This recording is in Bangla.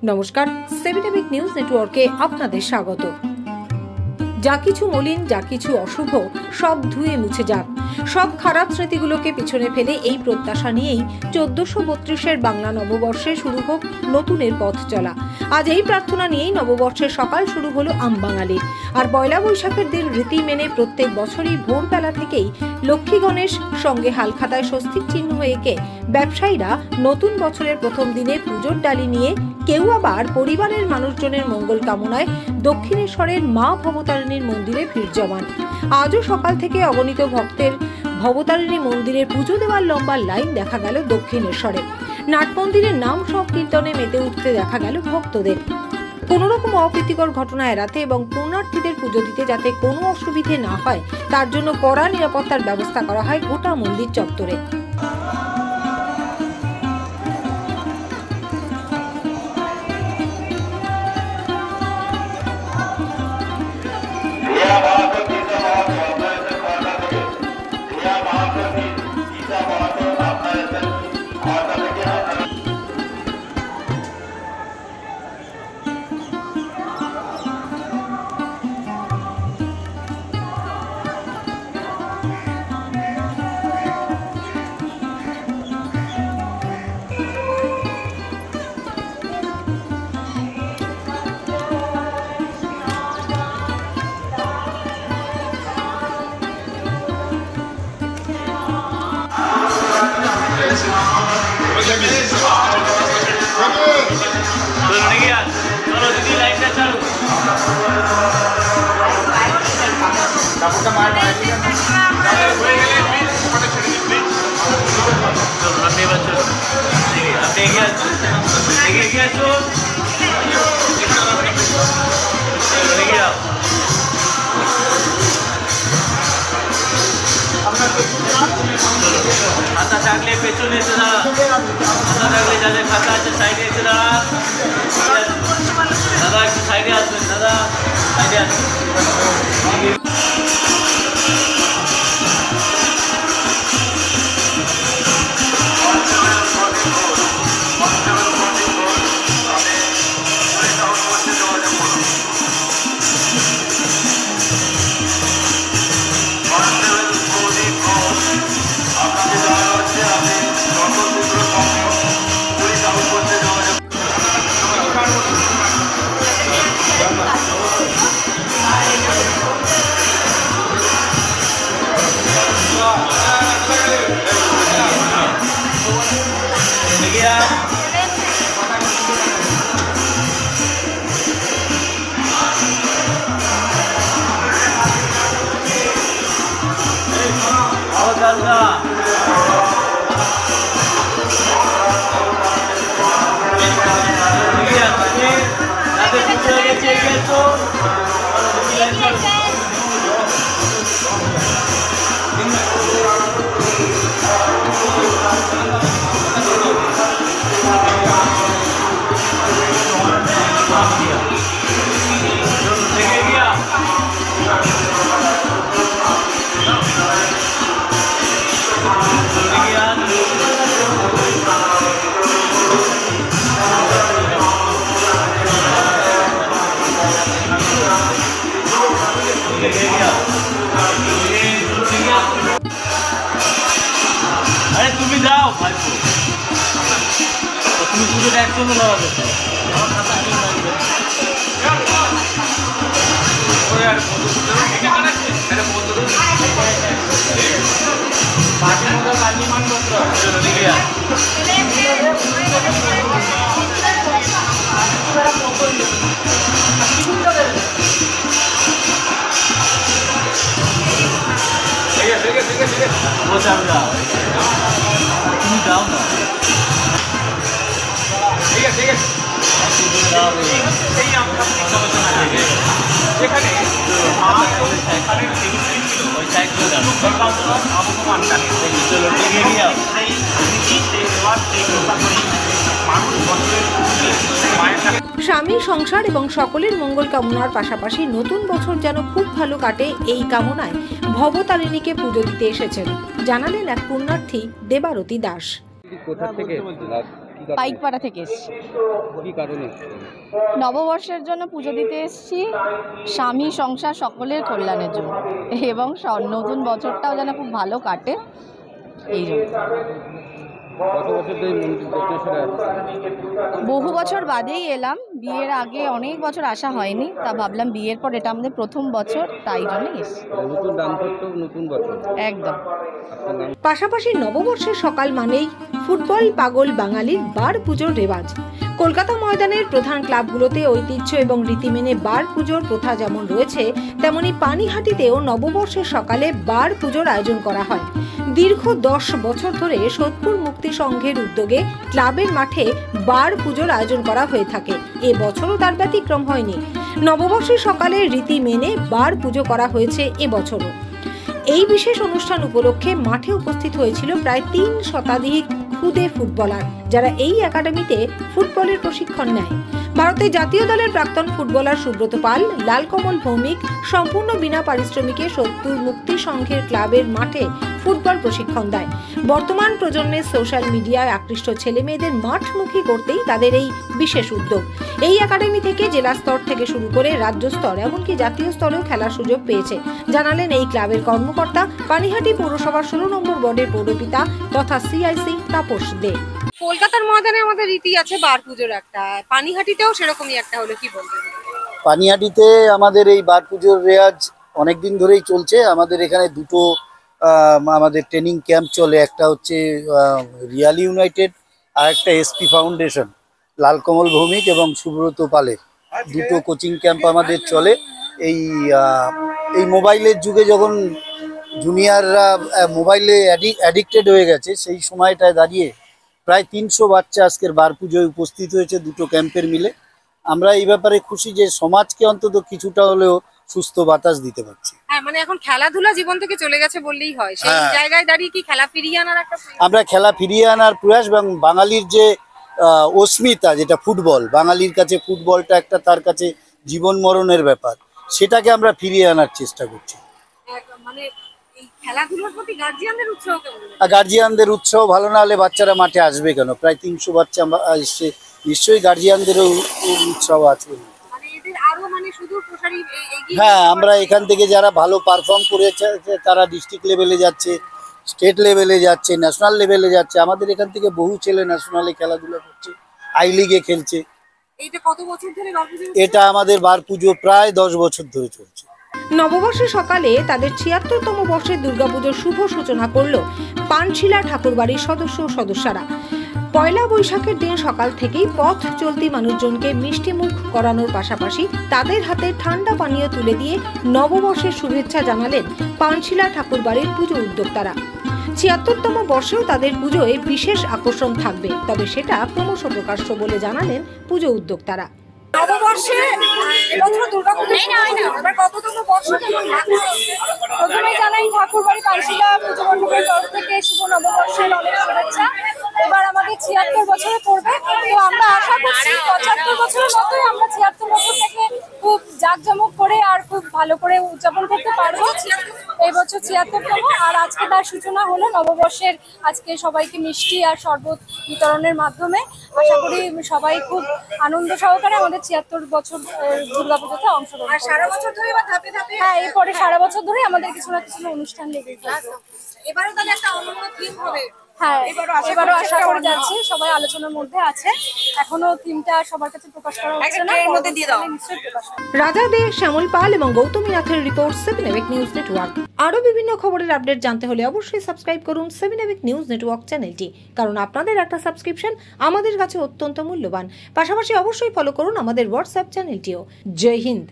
নমস্কার, 7 নিউজ নেটওয়ার্কে আপনাদের স্বাগত। যা কিছু মলিন, যা কিছু অশুভ, সব ধুয়ে মুছে যাক। সব খারাপ স্মৃতিগুলোকে পিছনে ফেলে এই প্রত্যাশা নিয়েই 1432-এর বাংলা নববর্ষে শুরু হোক নতুনের পথ চলা। আজ এই প্রার্থনা নিয়েই নববর্ষের সকাল শুরু হলো আমবাঙালির। আর পয়লা বৈশাখের দিন রীতি মেনে প্রত্যেক বছরই ভোরবেলা থেকেই লক্ষ্মী গণেশ সঙ্গে হালখাতায় স্বস্তিক চিহ্ন এঁকে ব্যবসায়ীরা নতুন বছরের প্রথম দিনে পুজোর ডালি নিয়ে, কেউ আবার পরিবারের মানুষজনের মঙ্গল কামনায় দক্ষিণেশ্বরের মা ভবতারিণীর মন্দিরে ভিড় জমান। আজও সকাল থেকে অগণিত ভক্তের ভবতারিণী মন্দিরে পুজো দেওয়ার লম্বা লাইন দেখা গেল দক্ষিণেশ্বরে। নাট মন্দিরের নাম সংকীর্তনে মেতে উঠতে দেখা গেল ভক্তদের। কোন রকম অপ্রীতিকর ঘটনা এড়াতে এবং পুণ্যার্থীদের পুজো দিতে যাতে কোনো অসুবিধে না হয় তার জন্য কড়া নিরাপত্তার ব্যবস্থা করা হয় গোটা মন্দির চত্বরে। খাতা থাকলে পেছনে এসে দাঁড়া, খাতা থাকলে যাদের খাতা আছে সাইডে এসে দাঁড়া। দাদা একটু সাইডে আসবেন, দাদা সাইডে আসবেন। আরে তুমি যাও ভাই, তুমি পুজোটা একসঙ্গে লাগাবে। তুমি যাও না, ঠিক আছে ঠিক আছে। সেই আমরা সেখানে স্বামী, সংসার এবং সকলের মঙ্গল কামনার পাশাপাশি নতুন বছর যেন খুব ভালো কাটে এই কামনায় ভবতারিণীকে পুজো দিতে এসেছেন, জানালেন এক পুণ্যার্থী দেবারতী দাস। কোথা থেকে পাইকপাড়া থেকে এসেছি। কি কারণে? নববর্ষের জন্য পুজো দিতে এসেছি, স্বামী সংসার সকলের কল্যাণের জন্য এবং নতুন বছরটাও যেন খুব ভালো কাটে এই জন্য। কত বছর ধরে মন্দির দক্ষিণেশ্বরে আসছেন? বহু বছর বাদেই এলাম, বিয়ের আগে অনেক বছর আসা হয়নি, তা ভাবলাম বিয়ের পর এটা আমাদের প্রথম বছর, তাই জন্য এসেছি। নতুন দাম্পত্য নতুন বছর একদম। আপনার নাম? পাশাপাশি নববর্ষের সকাল মানেই ফুটবল পাগল বাঙালির বার পুজোর রেওয়াজ। কলকাতা ময়দানের প্রধান ক্লাবগুলোতে ঐতিহ্য এবং রীতি মেনে বার পুজোর প্রথা যেমন রয়েছে, তেমনি পানিহাটিতেও নববর্ষের সকালে বার পুজোর আয়োজন করা হয়। দীর্ঘ 10 বছর ধরে সোদপুর মুক্তি সংঘের উদ্যোগে ক্লাবের মাঠে বার পুজোর আয়োজন করা হয়ে থাকে। এবছরও তার ব্যতিক্রম হয়নি। নববর্ষের সকালে রীতি মেনে বার পুজো করা হয়েছে এবছরও। এই বিশেষ অনুষ্ঠান উপলক্ষে মাঠে উপস্থিত হয়েছিল প্রায় 3 শতাধিক খুদে ফুটবলার, যারা এই একাডেমিতে ফুটবলের প্রশিক্ষণ নেয়। ভারতের জাতীয় দলের প্রাক্তন ফুটবলার সুব্রত পাল, লালকমল ভৌমিক সম্পূর্ণ বিনা পারিশ্রমিকে সোদপুর মুক্তি সংঘের ক্লাবের মাঠে ফুটবল প্রশিক্ষণ দেয়। বর্তমান প্রজন্মের সোশ্যাল মিডিয়ায় আকৃষ্ট ছেলে মেয়েদের মাঠমুখী করতেই তাদের এই বিশেষ উদ্যোগ। এই একাডেমি থেকে জেলা স্তর থেকে শুরু করে রাজ্য স্তর এমনকি জাতীয় স্তরেও খেলার সুযোগ পেয়েছে, জানালেন এই ক্লাবের কর্মকর্তা, পানিহাটি পৌরসভার 16 নম্বর ওয়ার্ডের পৌরপিতা তথা সিআইসি তাপস দে। কলকাতার ময়দানে আমাদের রীতি আছে বার পুজোর একটা, পানিহাটিতেও সেরকমই একটা হলো, কি বলবেন? পানিহাটিতে আমাদের এই বার পুজোর রেওয়াজ অনেকদিন ধরেই চলছে। আমাদের এখানে দুটো আমাদের ট্রেনিং ক্যাম্প চলে, একটা হচ্ছে রিয়ালি ইউনাইটেড আর একটা এসপি ফাউন্ডেশন, লালকমল ভৌমিক এবং সুব্রত পালের দুটো কোচিং ক্যাম্প আমাদের চলে। এই মোবাইলের যুগে যখন জুনিয়ররা মোবাইলে অ্যাডিক্টেড হয়ে গেছে, সেই সময়টায় দাঁড়িয়ে প্রায় 300 বাচ্চা আজকের বার পুজোয় উপস্থিত হয়েছে দুটো ক্যাম্পের মিলে। আমরা এই ব্যাপারে খুশি যে সমাজকে অন্তত কিছুটা হলেও সুস্থ বাতাস দিতে পারছি। হ্যাঁ, মানে এখন খেলাধুলা জীবন থেকে চলে গেছে বললেই হয়, সেই জায়গায় দাঁড়িয়ে কি খেলা ফিরিয়ে আনার একটা আমরা খেলা ফিরিয়ে আনার প্রয়াস এবং বাঙালির যে অস্মিতা, যেটা ফুটবল, বাঙালির কাছে ফুটবলটা একটা তার কাছে জীবন মরণের ব্যাপার, সেটাকে আমরা ফিরিয়ে আনার চেষ্টা করছি। মানে এই খেলাধুলার প্রতি গার্জিয়ানদের উৎসাহ কেমন? গার্জিয়ানদের উৎসাহ ভালো না হলে বাচ্চারা মাঠে আসবে কেন? প্রায় 300 বাচ্চা এসছে, নিশ্চয়ই গার্জিয়ানদেরও উৎসাহ আছে। হ্যাঁ, আমরা এখান থেকে যারা ভালো পারফর্ম করেছে তারা ডিস্ট্রিক্ট লেভেলে যাচ্ছে, স্টেট লেভেলে যাচ্ছে, ন্যাশনাল লেভেলে যাচ্ছে। আমাদের এখান থেকে বহু ছেলে ন্যাশনালে খেলাধুলা করছে, আই লিগে খেলছে। এটা আমাদের বার পুজো প্রায় 10 বছর ধরে চলছে। নববর্ষের সকালে তাদের 76তম বর্ষের দুর্গাপুজোর শুভ সূচনা করল পানশিলা ঠাকুরবাড়ির সদস্য ও সদস্যরা। পয়লা বৈশাখের দিন সকাল থেকেই পথ চলতি মানুষজনকে মিষ্টি মুখ করানোর পাশাপাশি তাদের হাতে ঠান্ডা পানীয় তুলে দিয়ে নববর্ষের শুভেচ্ছা জানালেন পানশিলা ঠাকুরবাড়ির পুজো উদ্যোক্তারা। 76তম বর্ষেও তাদের পুজোয় বিশেষ আকর্ষণ থাকবে, তবে সেটা ক্রমশ প্রকাশ্য বলে জানালেন পুজো উদ্যোক্তারা। নববর্ষে এবছর দুর্গাপুজো কততম বর্ষ? প্রথমে জানাই ঠাকুরবাড়ি পানশিলা পুজো মণ্ডপের তরফ থেকে শুভ নববর্ষের অনেক শুভেচ্ছা। এবার আমাদের 76 বছরে পড়বে, তো আমরা আশা করছি 75 বছরের মতোই আমরা 76 বছর থেকে খুব জাঁকজমক করে আর খুব ভালো করে উদযাপন করতে পারবো। এই বছর 76তম, আর আজকে তার সূচনা হলো নববর্ষের। আজকে সবাইকে মিষ্টি আর শরবত বিতরণের মাধ্যমে আশা করি সবাই খুব আনন্দ সহকারে আমাদের 76 বছর দুর্গাপুজোতে অংশগ্রহণ। আর সারা বছর ধরে বা ধাপে ধাপে? হ্যাঁ, এরপরে সারা বছর ধরে আমাদের কিছু না কিছু অনুষ্ঠান লেগে যাবে। এবারও তাহলে একটা অনন্য থিম হবে? হ্যাঁ, এবারও আশা করে যাচ্ছি, সবাই আলোচনার মধ্যে আছে, এখনো থিমটা সবার কাছে প্রকাশ করা হচ্ছে না, এর মধ্যে দিয়ে দাও। নিশ্চয়ই প্রকাশ হবে। রাজা দে, শ্যামল পাল এবং গৌতমী নাথের রিপোর্ট 7 এভিক নিউজ নেটওয়ার্ক। আরো বিভিন্ন খবরের আপডেট জানতে হলে অবশ্যই সাবস্ক্রাইব করুন 7 এভিক নিউজ নেটওয়ার্ক চ্যানেলটি, কারণ আপনাদের একটা সাবস্ক্রিপশন আমাদের কাছে অত্যন্ত মূল্যবান। পাশাপাশি অবশ্যই ফলো করুন আমাদের হোয়াটসঅ্যাপ চ্যানেলটিও। জয় হিন্দ।